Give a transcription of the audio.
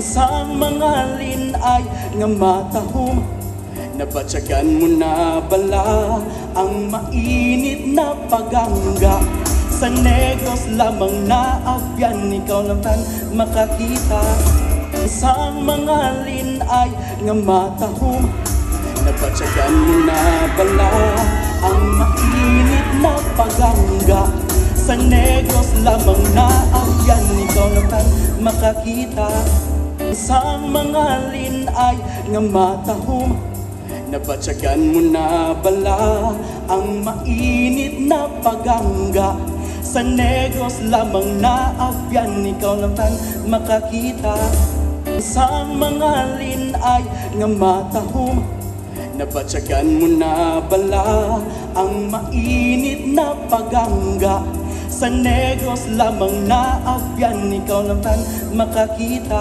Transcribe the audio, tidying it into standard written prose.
Sa mga linay nga matahom, nabatyagan mo na bala ang mainit na pagangga. Sa negros lamang na afyan, ikaw lang tan makakita. Sa mga linay nga matahom, nabatyagan mo na bala ang mainit na pagangga. Sa negros lamang na afyan, ikaw lang tan makakita. Sa mga linay nga matahom, nabatyagan mo na bala ang mainit na pagangga. Sa negros lamang na afyan, ikaw lang tan makakita. Sa mga linay nga matahom, nabatyagan mo na bala ang mainit na pagangga. Sa negros lamang na afyan, ikaw lang tan makakita.